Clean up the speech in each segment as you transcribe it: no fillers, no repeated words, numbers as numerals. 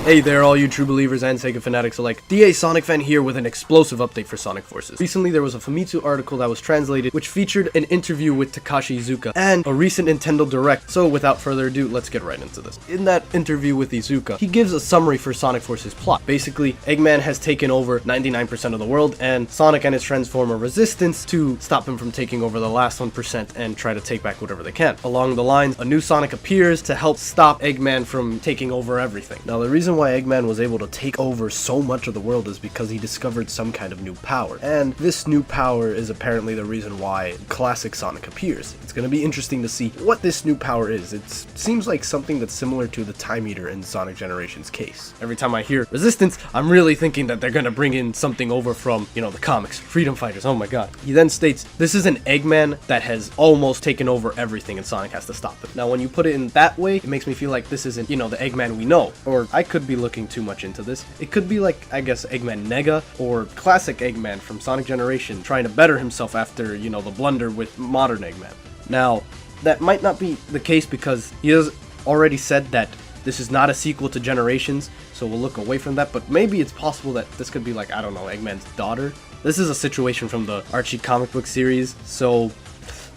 Hey there all you true believers and Sega fanatics alike, DA Sonic Fan here with an explosive update for Sonic Forces. Recently there was a Famitsu article that was translated which featured an interview with Takashi Iizuka and a recent Nintendo Direct, so without further ado, let's get right into this. In that interview with Iizuka, he gives a summary for Sonic Forces plot. Basically, Eggman has taken over 99% of the world and Sonic and his friends form a resistance to stop him from taking over the last 1% and try to take back whatever they can. Along the lines, a new Sonic appears to help stop Eggman from taking over everything. Now the reason why Eggman was able to take over so much of the world is because he discovered some kind of new power, and this new power is apparently the reason why classic Sonic appears. It's going to be interesting to see what this new power is. It seems like something that's similar to the Time Eater in Sonic Generations case. Every time I hear Resistance, I'm really thinking that they're going to bring in something over from, the comics, Freedom Fighters, oh my god. He then states, this is an Eggman that has almost taken over everything and Sonic has to stop it. Now when you put it in that way, it makes me feel like this isn't, the Eggman we know, or I could be looking too much into this. It could be like, I guess, Eggman Nega or classic Eggman from Sonic Generation trying to better himself after, the blunder with modern Eggman. Now, that might not be the case because he has already said that this is not a sequel to Generations, so we'll look away from that, but maybe it's possible that this could be like, I don't know, Eggman's daughter. This is a situation from the Archie comic book series, so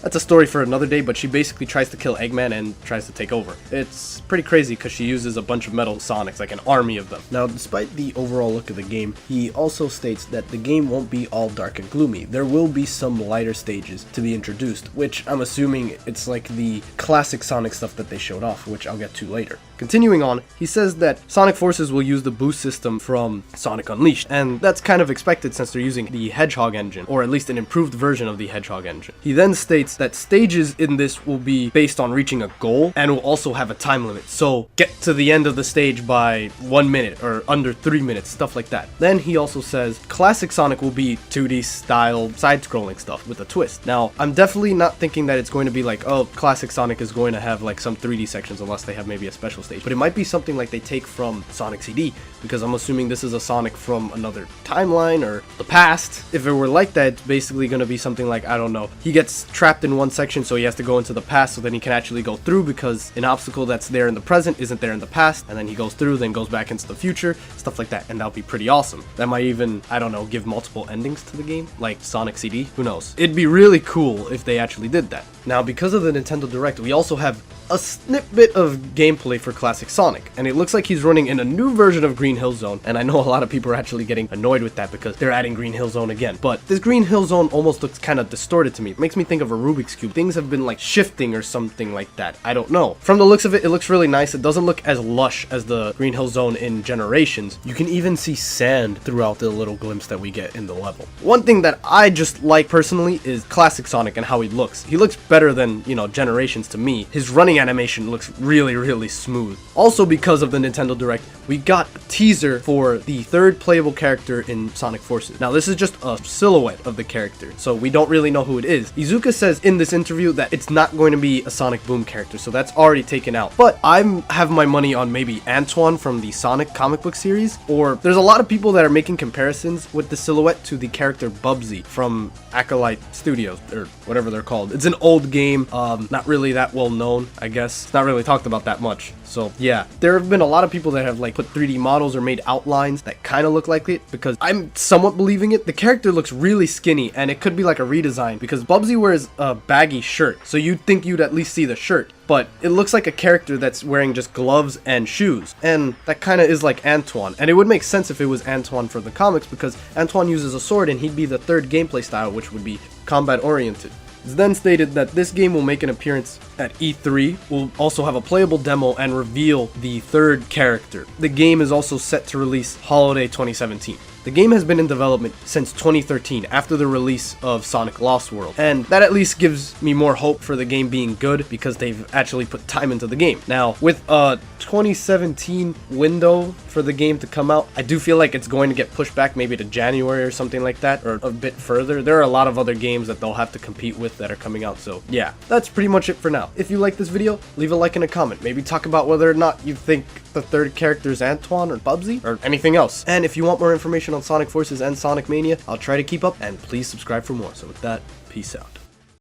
that's a story for another day, but she basically tries to kill Eggman and tries to take over. It's pretty crazy because she uses a bunch of metal Sonics, like an army of them. Now, despite the overall look of the game, he also states that the game won't be all dark and gloomy. There will be some lighter stages to be introduced, which I'm assuming it's like the classic Sonic stuff that they showed off, which I'll get to later. Continuing on, he says that Sonic Forces will use the boost system from Sonic Unleashed, and that's kind of expected since they're using the Hedgehog engine, or at least an improved version of the Hedgehog engine. He then states that stages in this will be based on reaching a goal and will also have a time limit, so get to the end of the stage by 1 minute or under 3 minutes, stuff like that. Then he also says classic Sonic will be 2D style side-scrolling stuff with a twist. Now, I'm definitely not thinking that it's going to be like, oh, classic Sonic is going to have like some 3D sections unless they have maybe a special stage, but it might be something like they take from Sonic CD, because I'm assuming this is a Sonic from another timeline or the past. If it were like that, it's basically going to be something like, I don't know, he gets trapped in one section, so he has to go into the past so then he can actually go through, because an obstacle that's there in the present isn't there in the past, and then he goes through, then goes back into the future, stuff like that, and that'll be pretty awesome. That might even, I don't know, give multiple endings to the game, like Sonic CD, who knows. It'd be really cool if they actually did that. Now, because of the Nintendo Direct, we also have a snippet of gameplay for classic Sonic, and it looks like he's running in a new version of Green Hill Zone, and I know a lot of people are actually getting annoyed with that because they're adding Green Hill Zone again, but this Green Hill Zone almost looks kind of distorted to me. It makes me think of a Rubik's Cube. Things have been like shifting or something like that. I don't know. From the looks of it, it looks really nice. It doesn't look as lush as the Green Hill Zone in Generations. You can even see sand throughout the little glimpse that we get in the level. One thing that I just like personally is classic Sonic and how he looks. He looks better than, Generations to me. His running animation looks really, really smooth. Also, because of the Nintendo Direct, we got a teaser for the third playable character in Sonic Forces. Now, this is just a silhouette of the character, so we don't really know who it is. Iizuka says in this interview that it's not going to be a Sonic Boom character, so that's already taken out. But I have my money on maybe Antoine from the Sonic comic book series, or there's a lot of people that are making comparisons with the silhouette to the character Bubsy from Acolyte Studios, or whatever they're called. It's an old game, not really that well known, I guess. It's not really talked about that much. So yeah, there have been a lot of people that have like put 3D models or made outlines that kind of look like it, because I'm somewhat believing it. The character looks really skinny and it could be like a redesign, because Bubsy wears a baggy shirt, so you'd think you'd at least see the shirt, but it looks like a character that's wearing just gloves and shoes, and that kind of is like Antoine, and it would make sense if it was Antoine for the comics, because Antoine uses a sword and he'd be the third gameplay style, which would be combat oriented. It's then stated that this game will make an appearance at E3, will also have a playable demo and reveal the third character. The game is also set to release holiday 2017. The game has been in development since 2013 after the release of Sonic Lost World, and that at least gives me more hope for the game being good because they've actually put time into the game. Now, with a 2017 window for the game to come out, I do feel like it's going to get pushed back maybe to January or something like that, or a bit further. There are a lot of other games that they'll have to compete with that are coming out, so yeah, that's pretty much it for now. If you like this video, leave a like and a comment. Maybe talk about whether or not you think the third character is Antoine or Bubsy or anything else. And if you want more information on Sonic Forces and Sonic Mania, I'll try to keep up, and please subscribe for more. So with that, peace out.